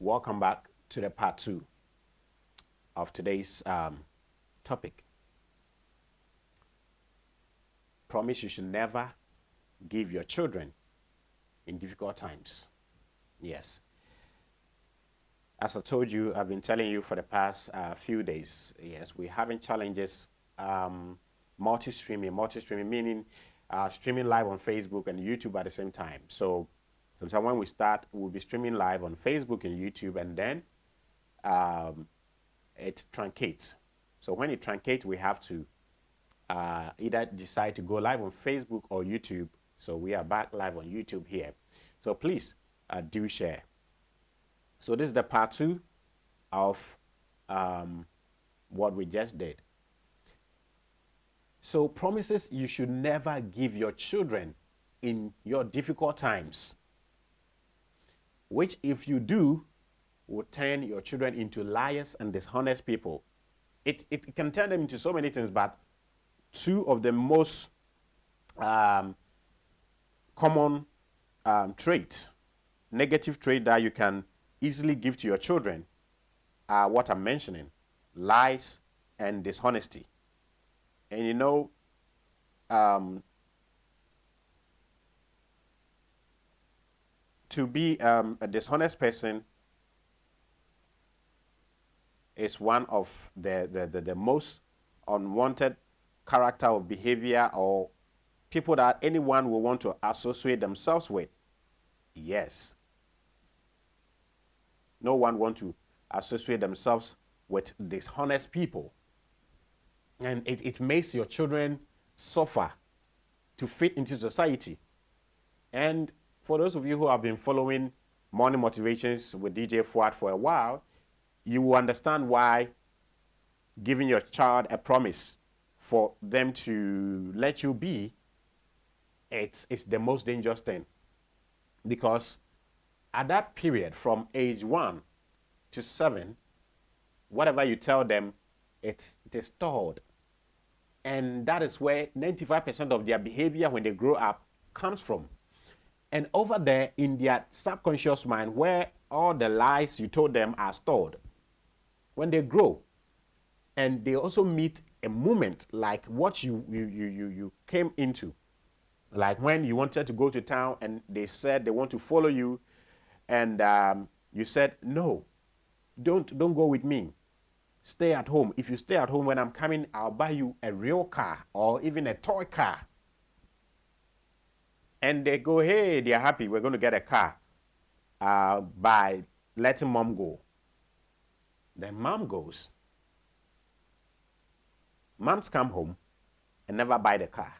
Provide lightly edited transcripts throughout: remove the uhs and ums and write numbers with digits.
Welcome back to the part 2 of today's topic. Promise you should never give your children in difficult times. Yes. As I told you, I've been telling you for the past few days, yes, we're having challenges, multi-streaming meaning streaming live on Facebook and YouTube at the same time. So sometimes when we start, we'll be streaming live on Facebook and YouTube, and then it truncates. So when it truncates, we have to either decide to go live on Facebook or YouTube. So we are back live on YouTube here. So please do share. So this is the part 2 of what we just did. So promises you should never give your children in your difficult times, which if you do, will turn your children into liars and dishonest people. It can turn them into so many things, but two of the most common traits, negative trait that you can easily give to your children are what I'm mentioning: lies and dishonesty. And you know, to be a dishonest person is one of the most unwanted character or behavior or people that anyone will want to associate themselves with. Yes. No one wants to associate themselves with dishonest people. And it makes your children suffer to fit into society. And for those of you who have been following Morning Motivations with DJ Fuad for a while, you will understand why giving your child a promise for them to let you be, it's the most dangerous thing. Because at that period, from age 1 to 7, whatever you tell them, it is stored. And that is where 95% of their behavior when they grow up comes from. And over there in their subconscious mind, where all the lies you told them are stored, when they grow, and they also meet a moment like what you came into, like when you wanted to go to town and they said they want to follow you, and you said, no, don't go with me. Stay at home. If you stay at home when I'm coming, I'll buy you a real car or even a toy car. And they go, hey, they're happy. We're going to get a car by letting mom go. Then mom goes. Moms come home and never buy the car.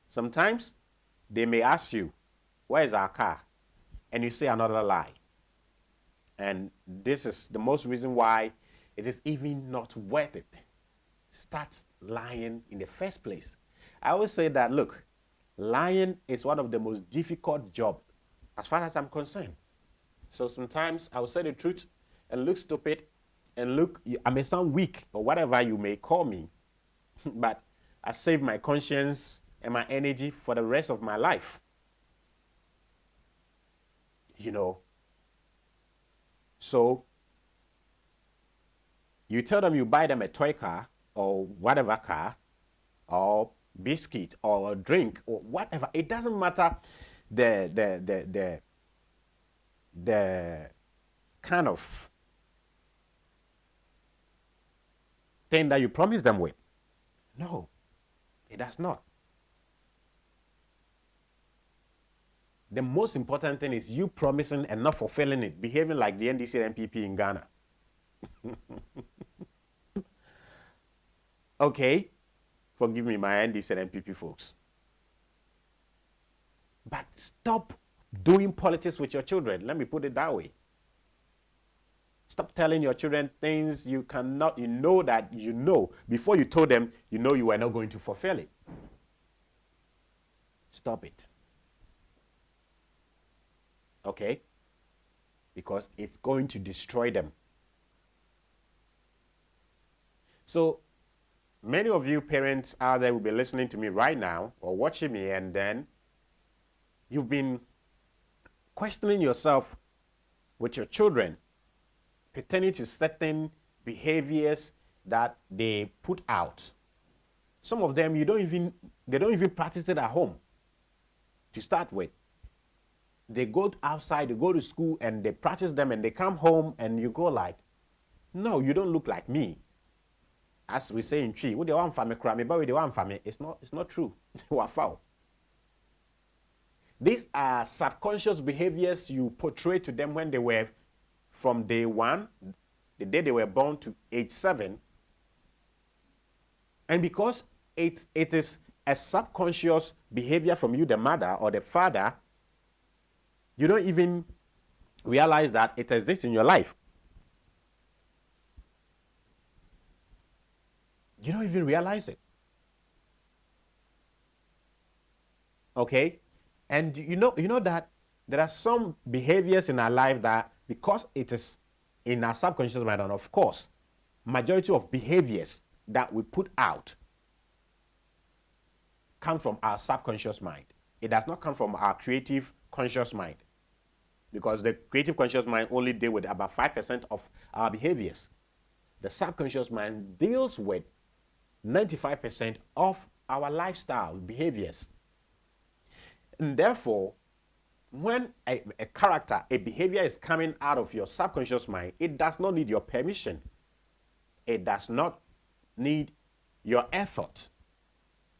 Sometimes they may ask you, where is our car? And you say another lie. And this is the most reason why it is even not worth it. Start lying in the first place. I always say that, look, lying is one of the most difficult jobs as far as I'm concerned. So sometimes I will say the truth and look stupid and look, I may sound weak or whatever you may call me, but I save my conscience and my energy for the rest of my life. You know, so you tell them you buy them a toy car or whatever car or biscuit or a drink or whatever. It doesn't matter the kind of thing that you promise them with. No, it does not. The most important thing is you promising and not fulfilling it, behaving like the NDC and MPP in Ghana. Okay, forgive me, my NDC and MPP folks. But stop doing politics with your children. Let me put it that way. Stop telling your children things you cannot, you know that you know. Before you told them, you know you were not going to fulfill it. Stop it. Okay? Because it's going to destroy them. So, many of you parents out there will be listening to me right now or watching me, and then you've been questioning yourself, with your children pertaining to certain behaviors that they put out. Some of them they don't even practice it at home to start with. They go outside, they go to school and they practice them and they come home and you go like, no, you don't look like me. As we say in Tree, with the one family cry, but with the one family, it's not true. Wow. These are subconscious behaviors you portray to them when they were from day one, the day they were born, to age 7. And because it is a subconscious behavior from you, the mother or the father, you don't even realize that it exists in your life. You don't even realize it. Okay? And you know that there are some behaviors in our life that, because it is in our subconscious mind, and of course, majority of behaviors that we put out come from our subconscious mind. It does not come from our creative conscious mind, because the creative conscious mind only deals with about 5% of our behaviors. The subconscious mind deals with 95% of our lifestyle behaviors. And therefore, when a character, a behavior is coming out of your subconscious mind, it does not need your permission. It does not need your effort.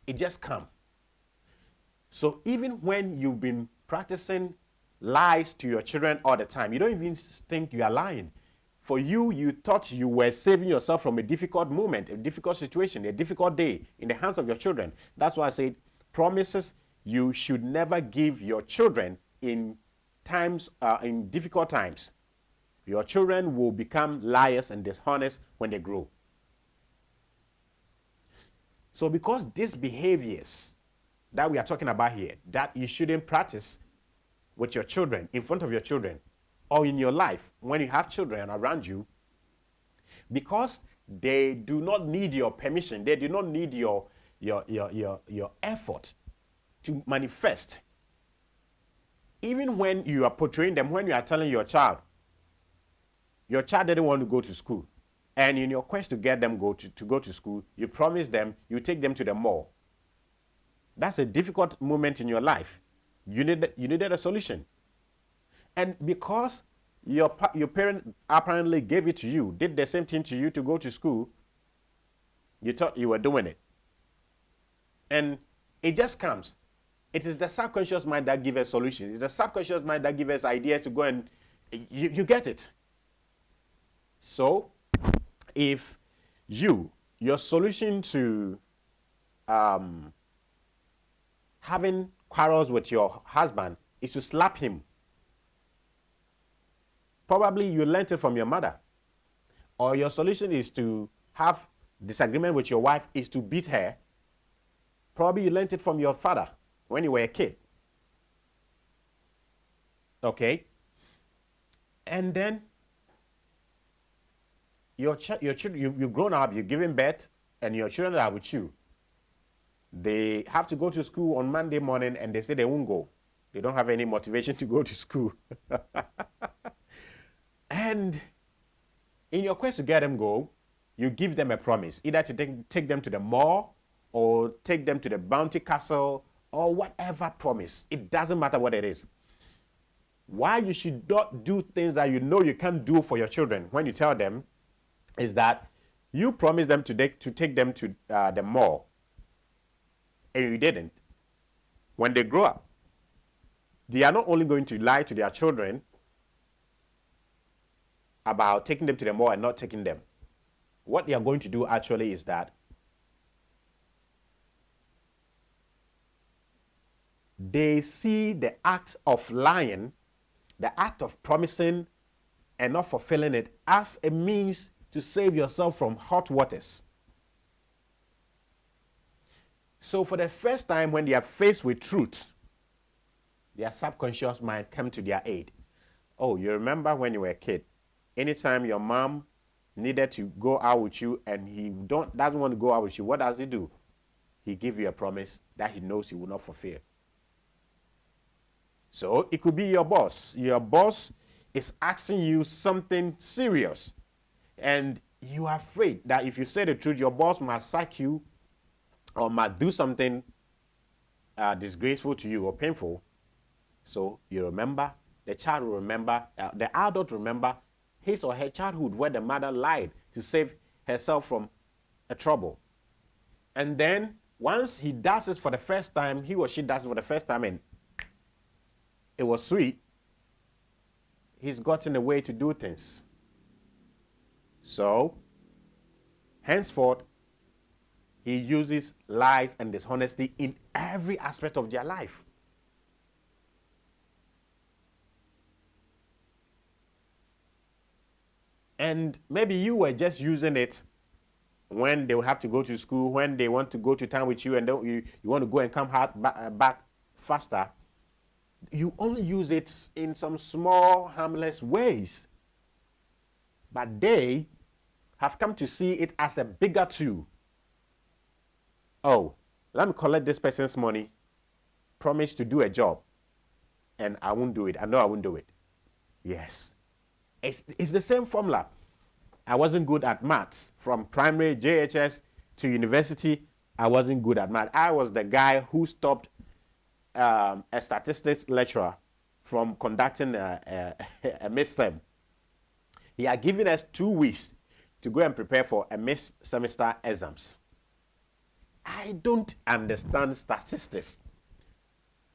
It just comes. So even when you've been practicing lies to your children all the time, you don't even think you are lying. For you, you thought you were saving yourself from a difficult moment, a difficult situation, a difficult day in the hands of your children. That's why I said promises you should never give your children in difficult times. Your children will become liars and dishonest when they grow. So because these behaviors that we are talking about here, that you shouldn't practice with your children, in front of your children, or in your life when you have children around you, because they do not need your permission, they do not need your effort to manifest. Even when you are portraying them, when you are telling your child didn't want to go to school, and in your quest to get them to go to school, you promise them, you take them to the mall. That's a difficult moment in your life. You needed a solution. And because your parent apparently gave it to you, did the same thing to you to go to school, you thought you were doing it. And it just comes. It is the subconscious mind that gives us solutions. It's the subconscious mind that gives us ideas to go and you get it. So if your solution to having quarrels with your husband is to slap him, probably you learned it from your mother. Or your solution is to have disagreement with your wife is to beat her. Probably you learned it from your father when you were a kid. Okay? And then your children, you've grown up, you're giving birth, and your children are with you. They have to go to school on Monday morning and they say they won't go. They don't have any motivation to go to school. And in your quest to get them go, you give them a promise, either to take them to the mall or take them to the bounty castle or whatever promise. It doesn't matter what it is. Why you should not do things that you know you can't do for your children when you tell them is that you promised them to take them to the mall and you didn't. When they grow up, they are not only going to lie to their children about taking them to the mall and not taking them. What they are going to do actually is that they see the act of lying, the act of promising and not fulfilling it as a means to save yourself from hot waters. So for the first time when they are faced with truth, their subconscious mind comes to their aid. Oh, you remember when you were a kid? Anytime your mom needed to go out with you and he doesn't want to go out with you, what does he do? He gives you a promise that he knows he will not fulfill. So it could be your boss. Your boss is asking you something serious, and you are afraid that if you say the truth, your boss might sack you or might do something disgraceful to you or painful. So you remember, the child will remember, the adult remember his or her childhood where the mother lied to save herself from a trouble. And then once he does this for the first time, he or she does it for the first time and it was sweet, he's gotten a way to do things. So henceforth, he uses lies and dishonesty in every aspect of their life. And maybe you were just using it when they will have to go to school, when they want to go to town with you and you want to go and come back faster. You only use it in some small, harmless ways. But they have come to see it as a bigger tool. Oh, let me collect this person's money, promise to do a job, and I won't do it. I know I won't do it. Yes. It's the same formula. I wasn't good at maths. From primary, JHS, to university, I wasn't good at math. I was the guy who stopped a statistics lecturer from conducting a midterm. He had given us 2 weeks to go and prepare for a mid-semester exams. I don't understand statistics.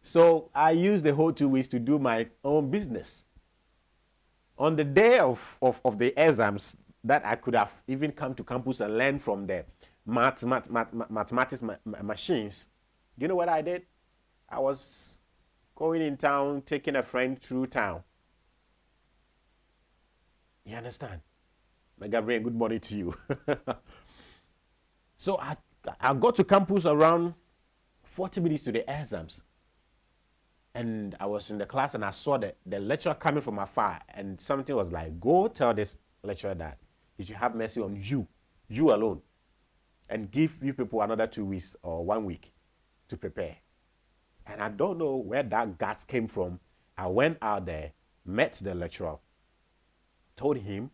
So I used the whole 2 weeks to do my own business. On the day of the exams, that I could have even come to campus and learn from the mathematics machines, do you know what I did? I was going in town, taking a friend through town. You understand? Gabriel, good morning to you. So I got to campus around 40 minutes to the exams. And I was in the class and I saw the lecturer coming from afar, and something was like, go tell this lecturer that he should have mercy on you alone, and give you people another 2 weeks or 1 week to prepare. And I don't know where that guts came from. I went out there, met the lecturer, told him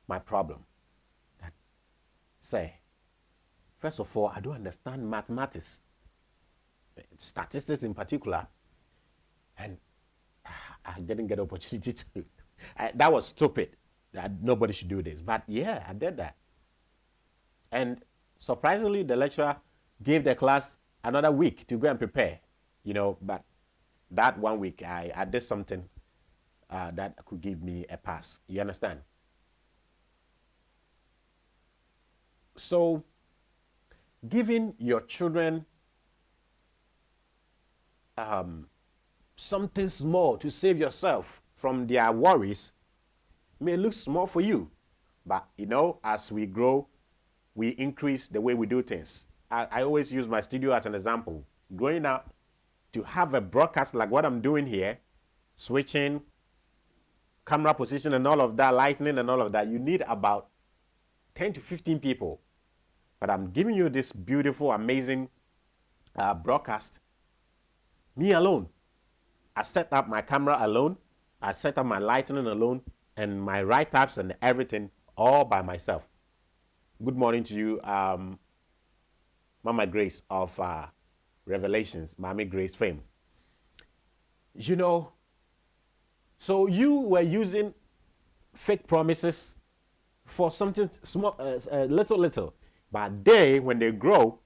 my problem. That, say, first of all, I don't understand mathematics, statistics in particular, and I didn't get the opportunity to. That was stupid. Nobody should do this. But yeah, I did that. And surprisingly, the lecturer gave the class another week to go and prepare. But that 1 week, I did something that could give me a pass. You understand? So, giving your children something small to save yourself from their worries may look small for you. But, as we grow, we increase the way we do things. I always use my studio as an example. Growing up, to have a broadcast like what I'm doing here, switching, camera position and all of that, lighting and all of that, you need about 10 to 15 people. But I'm giving you this beautiful, amazing broadcast, me alone. I set up my camera alone, I set up my lighting alone, and my write-ups and everything all by myself. Good morning to you, Mama Grace of Revelations, Mommy Grace fame. So you were using fake promises for something small, little. But when they grow,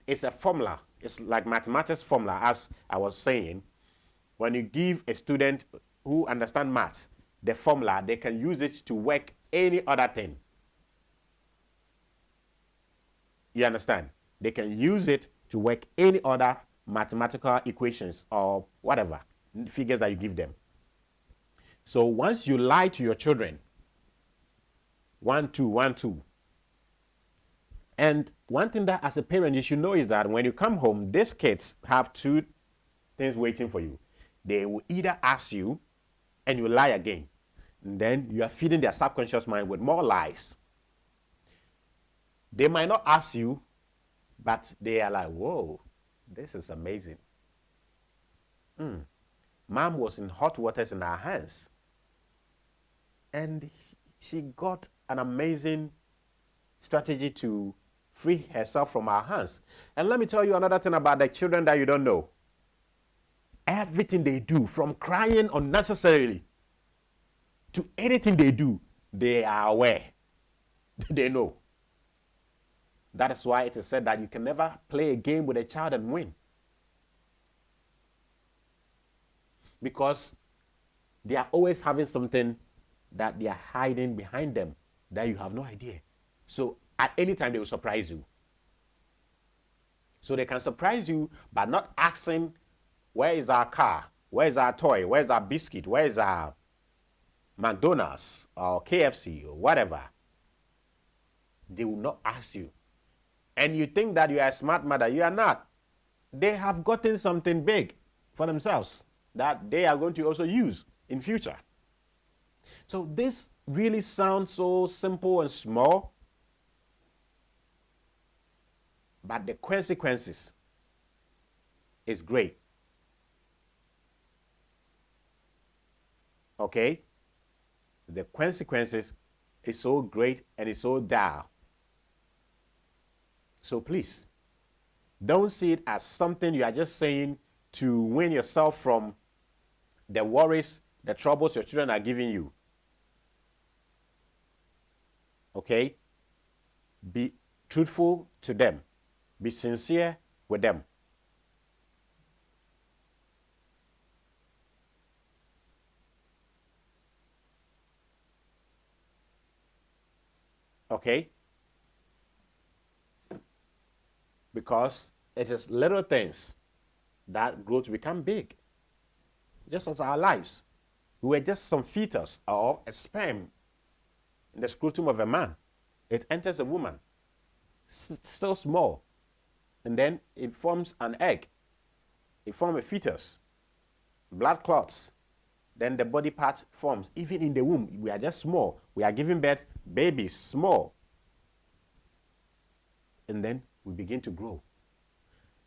it's a formula. It's like mathematics formula, as I was saying. When you give a student who understands maths the formula, they can use it to work any other thing. You understand? They can use it to work any other mathematical equations or whatever figures that you give them. So once you lie to your children, 1, 2, 1, 2. And one thing that as a parent you should know is that when you come home, these kids have 2 things waiting for you. They will either ask you and you lie again. And then you are feeding their subconscious mind with more lies. They might not ask you, but they are like, whoa, this is amazing. Mom was in hot waters in our hands. And she got an amazing strategy to free herself from our hands. And let me tell you another thing about the children that you don't know. Everything they do, from crying unnecessarily to anything they do, they are aware. They know. That is why it is said that you can never play a game with a child and win. Because they are always having something that they are hiding behind them that you have no idea. So at any time they will surprise you. So they can surprise you by not asking, where is our car? Where is our toy? Where is our biscuit? Where is our McDonald's or KFC or whatever? They will not ask you. And you think that you are a smart mother. You are not. They have gotten something big for themselves that they are going to also use in future. So this really sounds so simple and small, but the consequences is great. Okay? The consequences is so great and it's so dire. So please, don't see it as something you are just saying to win yourself from the worries, the troubles your children are giving you. Okay? Be truthful to them. Be sincere with them. Okay? Because it is little things that grow to become big. Just as our lives. We were just some fetus or a sperm in the scrotum of a man. It enters a woman, still small. And then it forms an egg. It forms a fetus. Blood clots. Then the body part forms. Even in the womb, we are just small. We are giving birth, babies, small. And then we begin to grow.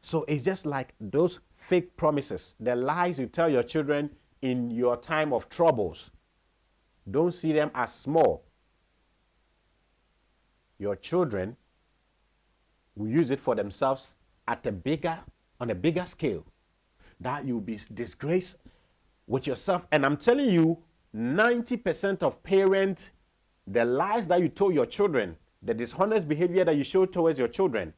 So it's just like those fake promises, the lies you tell your children in your time of troubles. Don't see them as small. Your children will use it for themselves on a bigger scale. That you'll be disgraced with yourself. And I'm telling you, 90% of parents, the lies that you told your children, the dishonest behavior that you show towards your children,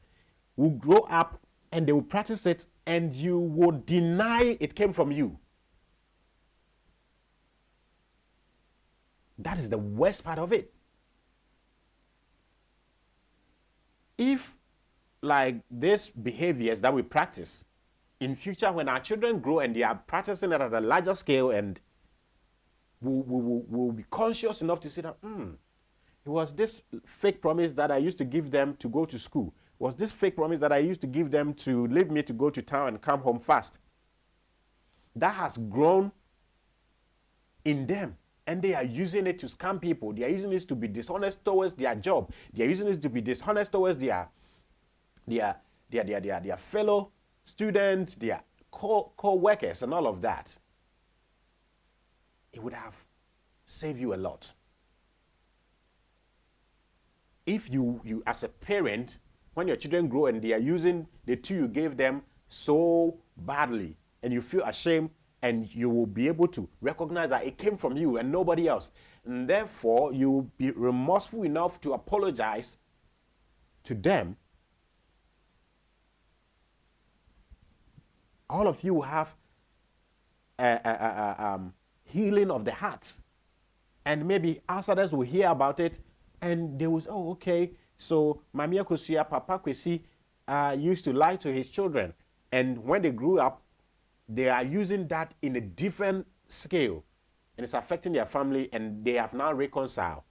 will grow up and they will practice it, and you will deny it came from you. That is the worst part of it. If, like these behaviors that we practice, in future when our children grow and they are practicing it at a larger scale, and we'll be conscious enough to say that, it was this fake promise that I used to give them to go to school. It was this fake promise that I used to give them to leave me to go to town and come home fast. That has grown in them. And they are using it to scam people. They are using it to be dishonest towards their job. They are using it to be dishonest towards their fellow students, their co-workers, and all of that. It would have saved you a lot. If you as a parent, when your children grow and they are using the tool you gave them so badly, and you feel ashamed, and you will be able to recognize that it came from you and nobody else. And therefore, you will be remorseful enough to apologize to them. All of you will have healing of the heart. And maybe outsiders will hear about it and they will say, oh, okay, so Mami Akosia, Papa Kwesi used to lie to his children. And when they grew up, they are using that in a different scale. And it's affecting their family, and they have now reconciled.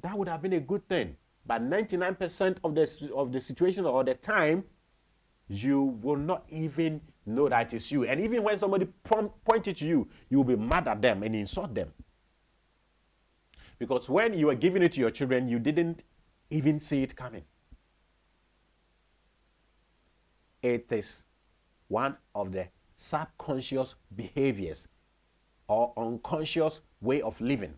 That would have been a good thing. But 99% of the situation or the time, you will not even know that it's you. And even when somebody pointed to you, you will be mad at them and insult them. Because when you were giving it to your children, you didn't even see it coming. It is one of the subconscious behaviors or unconscious way of living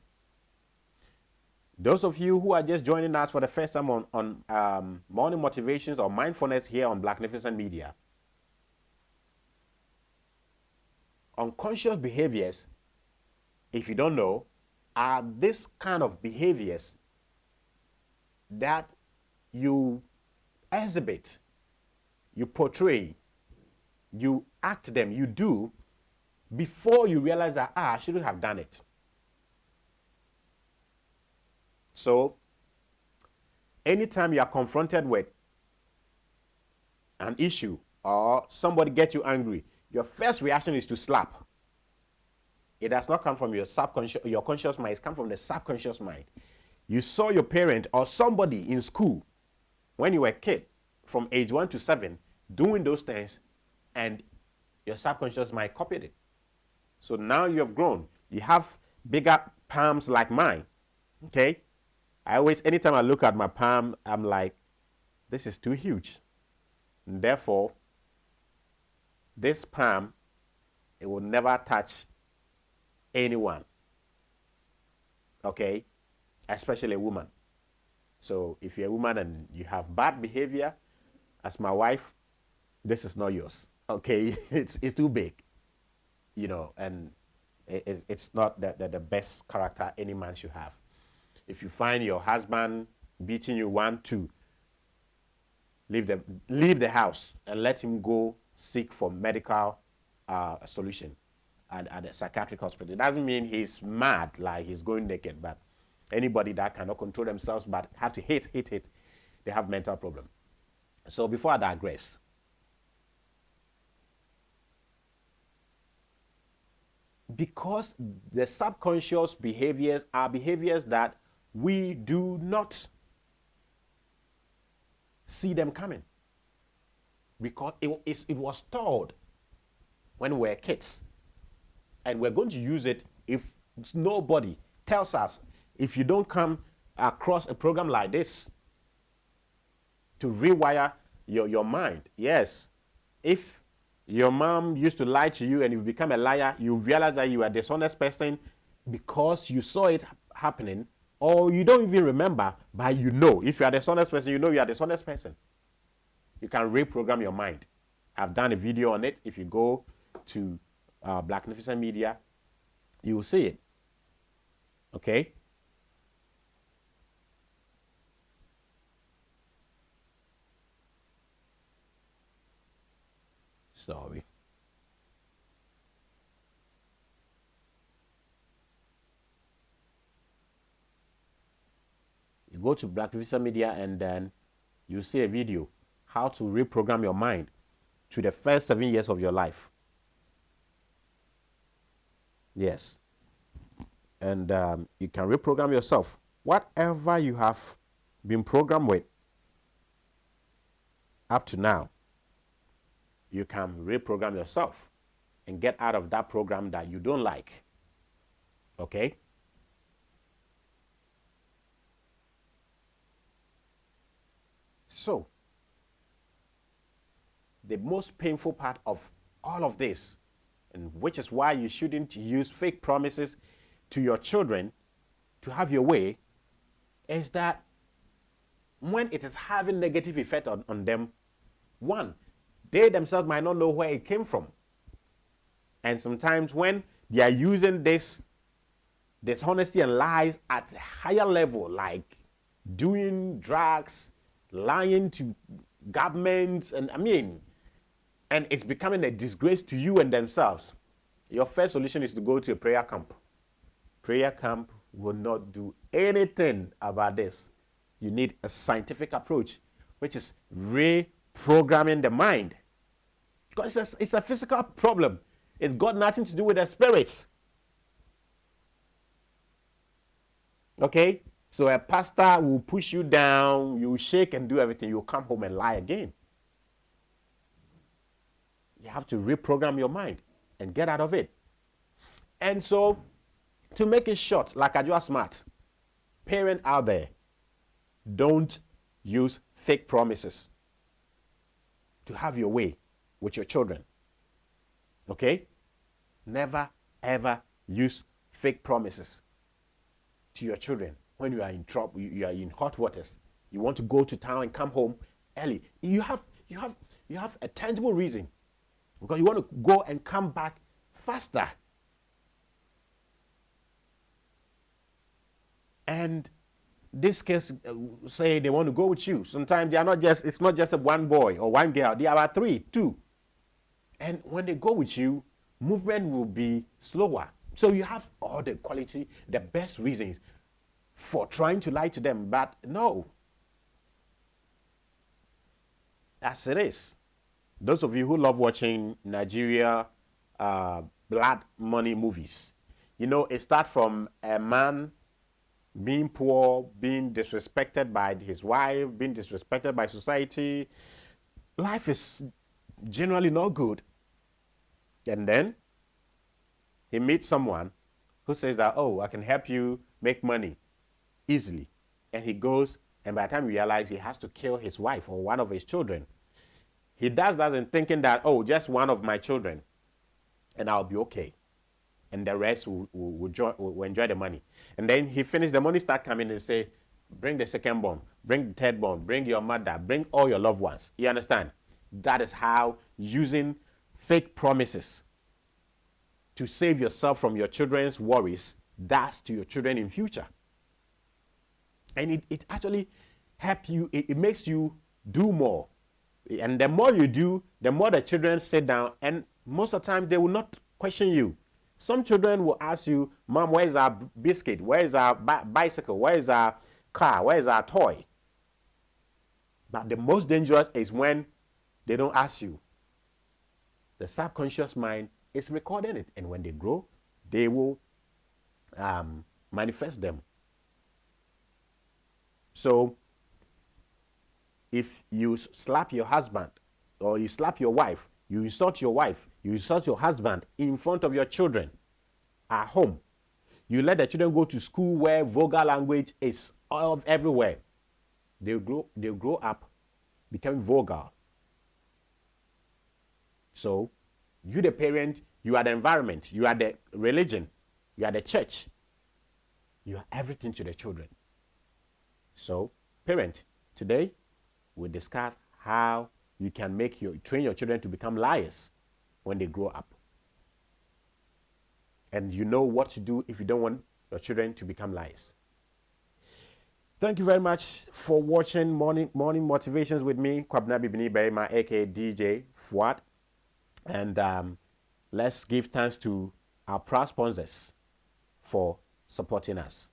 Those of you who are just joining us for the first time on morning motivations or mindfulness here on Blacknificent Media, unconscious behaviors, if you don't know, are this kind of behaviors that you exhibit, you portray, you act them, you do before you realize that, I shouldn't have done it. So, anytime you are confronted with an issue or somebody gets you angry, your first reaction is to slap. It does not come from your subconscious, your conscious mind. It comes from the subconscious mind. You saw your parent or somebody in school when you were a kid from age 1 to 7 doing those things, and your subconscious mind copied it. So now you have grown. You have bigger palms like mine. Okay? Anytime I look at my palm, I'm like, this is too huge. And therefore, this palm, it will never touch anyone. Okay? Especially a woman. So if you're a woman and you have bad behavior, as my wife, this is not yours. Okay? It's too big. You know, and it's not the best character any man should have. If you find your husband beating you, want to leave the house and let him go seek for medical solution at a psychiatric hospital. It doesn't mean he's mad, like he's going naked, but anybody that cannot control themselves but have to hit, they have mental problem. So before I digress, because the subconscious behaviors are behaviors that we do not see them coming, because it was stored when we were kids, and we're going to use it if nobody tells us, if you don't come across a program like this to rewire your mind. Yes, if your mom used to lie to you and you become a liar, you realize that you are a dishonest person because you saw it happening, or you don't even remember, but you know. If you are a dishonest person, you know you are a dishonest person. You can reprogram your mind. I've done a video on it. If you go to Blacknificent Media, you will see it. Okay? Sorry. You go to Blacknificent Media and then you see a video, how to reprogram your mind to the first 7 years of your life. Yes. And you can reprogram yourself. Whatever you have been programmed with up to now, you can reprogram yourself and get out of that program that you don't like. Okay? So, the most painful part of all of this, and which is why you shouldn't use fake promises to your children to have your way, is that when it is having negative effect on them, one, they themselves might not know where it came from. And sometimes when they are using this dishonesty and lies at a higher level, like doing drugs, lying to governments, and it's becoming a disgrace to you and themselves, your first solution is to go to a prayer camp. Prayer camp will not do anything about this. You need a scientific approach, which is reprogramming the mind. Because it's a physical problem. It's got nothing to do with the spirits. Okay? So a pastor will push you down, you shake and do everything, you'll come home and lie again. You have to reprogram your mind and get out of it. And so, to make it short, like I just smart, parent out there, don't use fake promises to have your way with your children. Okay? Never, ever use fake promises to your children. when you are in trouble, you are in hot waters, you want to go to town and come home early, you have a tangible reason, because you want to go and come back faster. And this case, say they want to go with you. Sometimes they are not just, it's not just a one boy or one girl, they are three, two. And when they go with you, movement will be slower. So you have all the quality, the best reasons for trying to lie to them, but no. As it is, those of you who love watching Nigeria blood money movies, you know, it starts from a man being poor, being disrespected by his wife, being disrespected by society. Life is generally not good. And then he meets someone who says that, oh, I can help you make money easily. And he goes, and by the time he realizes he has to kill his wife or one of his children, he does that in thinking that, oh, just one of my children, and I'll be okay. And the rest will enjoy the money. And then he finishes, the money start coming and say, bring the second born, bring the third born, bring your mother, bring all your loved ones. You understand? That is how using fake promises to save yourself from your children's worries does to your children in future. And it actually helps you, it makes you do more. And the more you do, the more the children sit down, and most of the time they will not question you. Some children will ask you, Mom, where is our biscuit? Where is our bicycle? Where is our car? Where is our toy? But the most dangerous is when they don't ask you. The subconscious mind is recording it, and when they grow, they will manifest them. So if you slap your husband or you slap your wife, you insult your wife, you insult your husband in front of your children at home, you let the children go to school where vulgar language is all everywhere, they'll grow up becoming vulgar. So you, the parent, you are the environment, you are the religion, you are the church, you are everything to the children. So parent, today we'll discuss how you can train your children to become liars when they grow up. And you know what to do if you don't want your children to become liars. Thank you very much for watching Morning Motivations with me, Kwabena Bibini Berima, aka DJ Fuad. And let's give thanks to our proud sponsors for supporting us.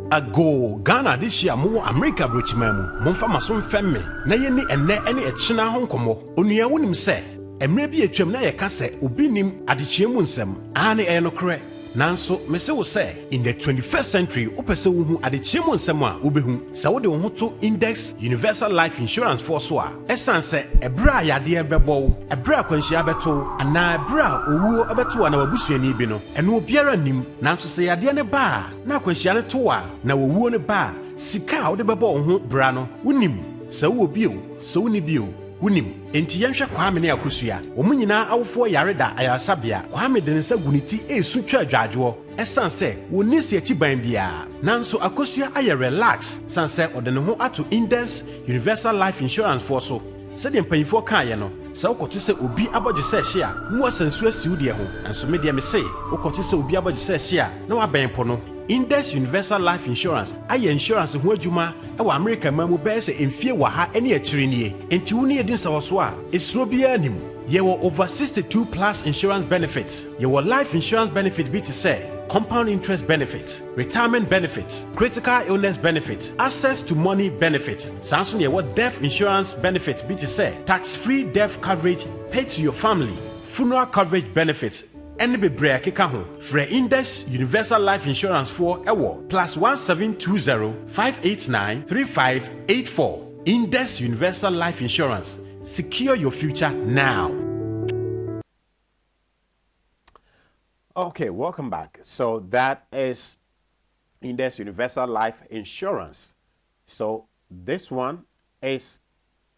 Ago Ghana this year mo America brochimamu momfa maso mfemme na yeni enne ene echina honkomo onua wonim se emre bi etwam na yeka se obi nim adechiemu nsem ane enokre nanso mese wo se in the 21st century opese wo hu adechiemu nsem a obehu se wo de wo to Index Universal Life Insurance for so a esan se ebra yade ebebo ebra kwanhia beto ana ebra owuo abeto na wabusuani bi no eno obiara nim nanso se yade ne ba na kwanhia ne to a na wowuo ne ba sika wo de bebo wo ho bra no wonim se wo bio se wo ni bio wonim enti yenhwe Kwame ne akosua omunyina awofo yareda ayasabia Kwame de nsa guniti esu twa adwajo esan se woni se achiban bia nanso akosua aye relax san se odene ho ato Index Universal Life Insurance for so se de mpanyifo kan ye no se ukoto se obi abodje se hye a mu asansu asiu de ho enso me de me se ukoto se obi abodje se hye a na waben po no Index Universal Life Insurance aye insurance ho adwuma e wa America mamu be se emfie wa ha ene akiri nie enti woni edin sa so a esro bia anim ye were over 62 plus insurance benefits ye were life insurance benefit be to say compound interest benefit, retirement benefit, critical illness benefit, access to money benefit. Samson ye what death insurance benefit be to say tax-free death coverage paid to your family, funeral coverage benefits. And be break keka ho. Free Index Universal Life Insurance for ewo +1720 589 3584. Index Universal Life Insurance. Secure your future now. Okay, welcome back. So that is Index Universal Life Insurance. So this one is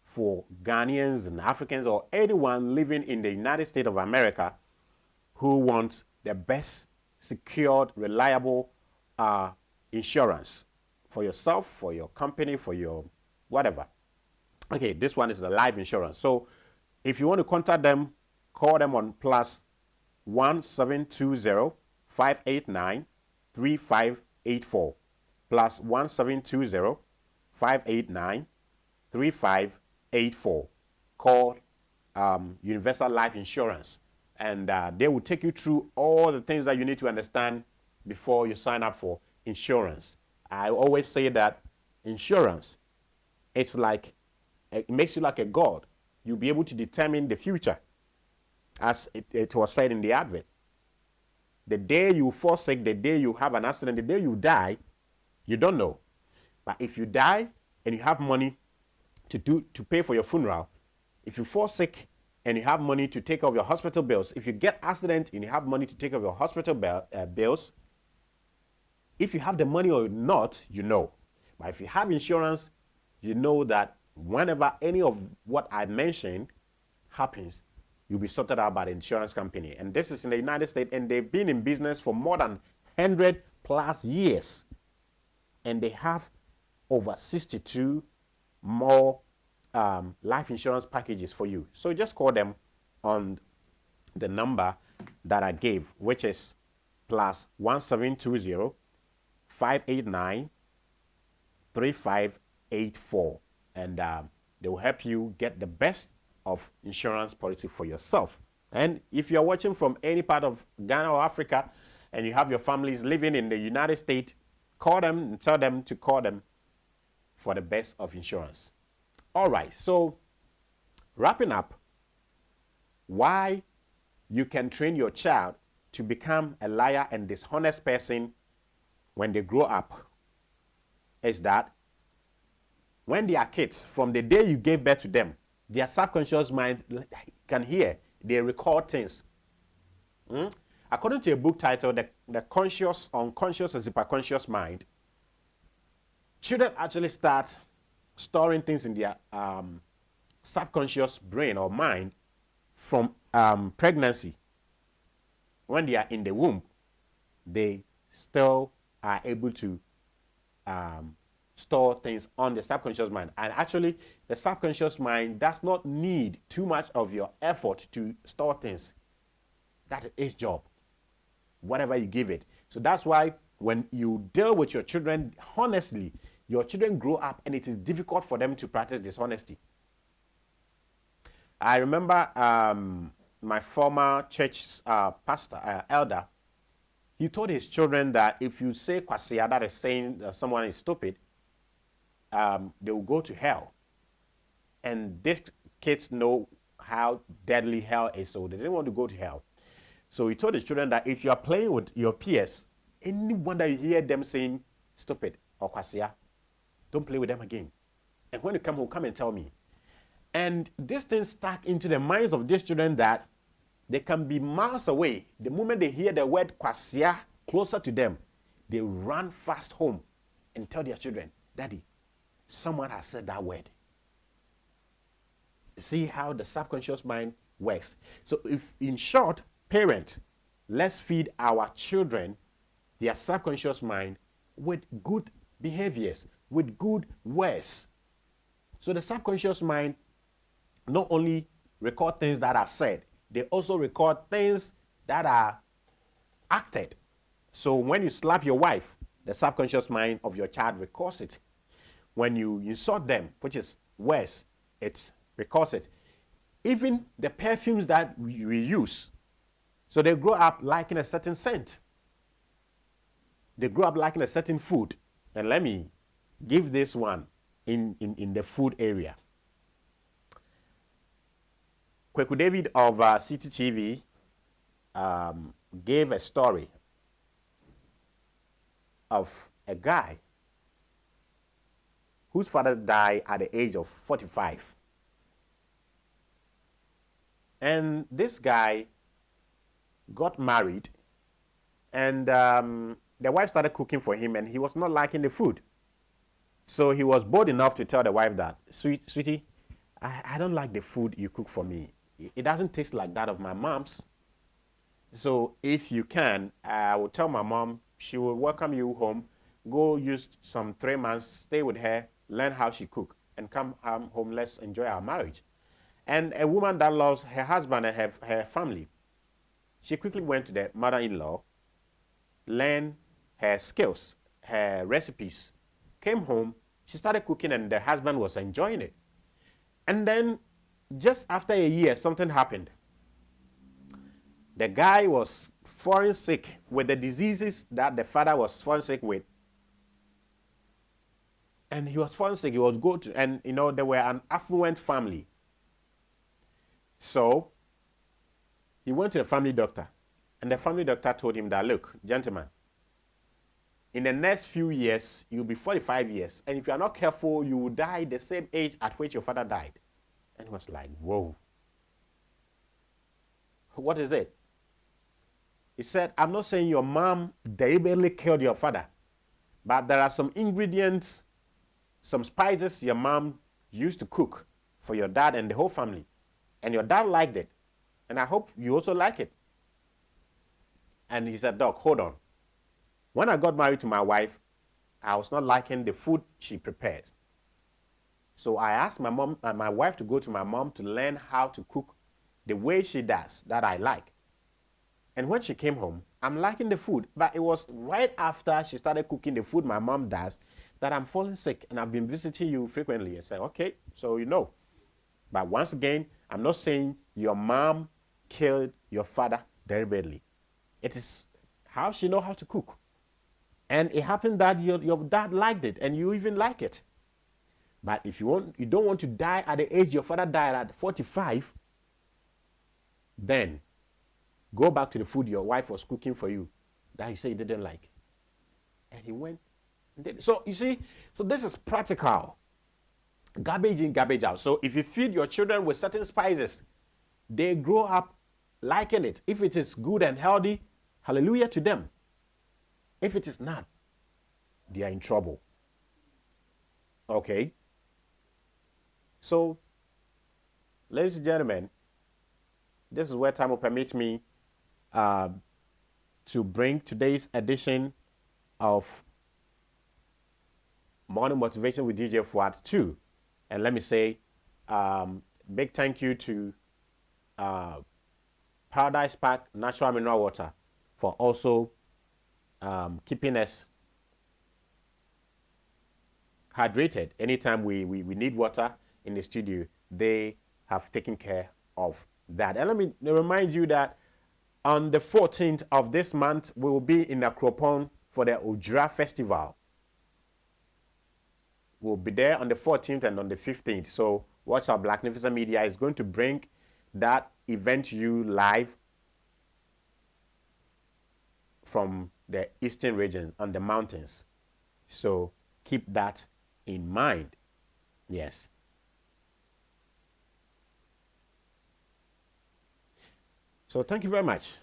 for Ghanaians and Africans or anyone living in the United States of America who wants the best, secured, reliable insurance for yourself, for your company, for your whatever. Okay, this one is the life insurance. So if you want to contact them, call them on +1720 589 3584 +1720 589 3584. Call Universal Life Insurance, and they will take you through all the things that you need to understand before you sign up for insurance. I always say that insurance, it's like, it makes you like a god. You'll be able to determine the future, as it was said in the advert. The day you fall sick, the day you have an accident, the day you die, you don't know. But if you die and you have money to pay for your funeral, if you fall sick and you have money to take off your hospital bills, if you get accident and you have money to take off your hospital bills, if you have the money or not, you know. But if you have insurance, you know that whenever any of what I mentioned happens, you'll be sorted out by the insurance company. And this is in the United States, and they've been in business for more than 100+ years. And they have over 62 more life insurance packages for you. So just call them on the number that I gave, which is +1720 589 3584, and they will help you get the best of insurance policy for yourself. And if you're watching from any part of Ghana or Africa and you have your families living in the United States, call them and tell them to call them for the best of insurance. All right, so wrapping up, why you can train your child to become a liar and dishonest person when they grow up is that when they are kids, from the day you gave birth to them, their subconscious mind can hear, they record things. According to a book titled The Conscious, Unconscious, and Superconscious Mind, children actually start storing things in their subconscious brain or mind from pregnancy. When they are in the womb, they still are able to store things on the subconscious mind. And actually, the subconscious mind does not need too much of your effort to store things. That is its job, whatever you give it. So that's why when you deal with your children honestly, your children grow up and it is difficult for them to practice dishonesty. I remember my former church pastor, elder, he told his children that if you say kwasia, that is saying that someone is stupid, they will go to hell. And these kids know how deadly hell is, so they didn't want to go to hell. So he told his children that if you are playing with your peers, anyone that you hear them saying stupid or kwasia, don't play with them again. And when you come home, come and tell me. And this thing stuck into the minds of these children that they can be miles away. The moment they hear the word kwasia closer to them, they run fast home and tell their children, Daddy, someone has said that word. See how the subconscious mind works. So if, in short, parent, let's feed our children their subconscious mind with good behaviors, with good words. So the subconscious mind not only record things that are said, they also record things that are acted. So when you slap your wife, the subconscious mind of your child records it. When you insult them, which is worse, it records it. Even the perfumes that we use. So they grow up liking a certain scent. They grow up liking a certain food. And let me give this one in the food area. Kweku David of CTTV gave a story of a guy whose father died at the age of 45. And this guy got married, and the wife started cooking for him, and he was not liking the food. So he was bold enough to tell the wife that, sweetie, I don't like the food you cook for me. It doesn't taste like that of my mom's. So if you can, I will tell my mom She will welcome you home, go use some 3 months, stay with her, learn how she cook, and come home, let's enjoy our marriage. And a woman that loves her husband and her family, she quickly went to the mother-in-law, learned her skills, her recipes, came home, she started cooking, and the husband was enjoying it. And then just after a year, something happened. The guy was falling sick with the diseases that the father was falling sick with. And he was falling sick. He was good, and they were an affluent family. So he went to the family doctor, and the family doctor told him that, look, gentlemen, in the next few years, you'll be 45 years, and if you are not careful, you will die the same age at which your father died. And he was like, whoa. What is it? He said, I'm not saying your mom deliberately killed your father, but there are some ingredients, some spices your mom used to cook for your dad and the whole family. And your dad liked it. And I hope you also like it. And he said, Doc, hold on. When I got married to my wife, I was not liking the food she prepared. So I asked my wife to go to my mom to learn how to cook the way she does, that I like. And when she came home, I'm liking the food. But it was right after she started cooking the food my mom does that I'm falling sick. And I've been visiting you frequently. And said, okay, so you know. But once again, I'm not saying your mom killed your father deliberately. It is how she knows how to cook. And it happened that your dad liked it, and you even like it. But if you don't want to die at the age your father died at 45, then go back to the food your wife was cooking for you that you say you didn't like. And he went and did it. So you see, so this is practical. Garbage in, garbage out. So if you feed your children with certain spices, they grow up liking it. If it is good and healthy, hallelujah to them. If it is not, they are in trouble. Okay? So, ladies and gentlemen, this is where time will permit me to bring today's edition of Morning Motivation with DJ Fuad 2. And let me say big thank you to Paradise Park Natural Mineral Water for also keeping us hydrated. Anytime we need water in the studio, they have taken care of that. And let me remind you that on the 14th of this month, we will be in Akropong for the Ojra Festival. We'll be there on the 14th and on the 15th. So watch our Blacknificent Media is going to bring that event to you live from the eastern region on the mountains. So keep that in mind. Yes. So thank you very much.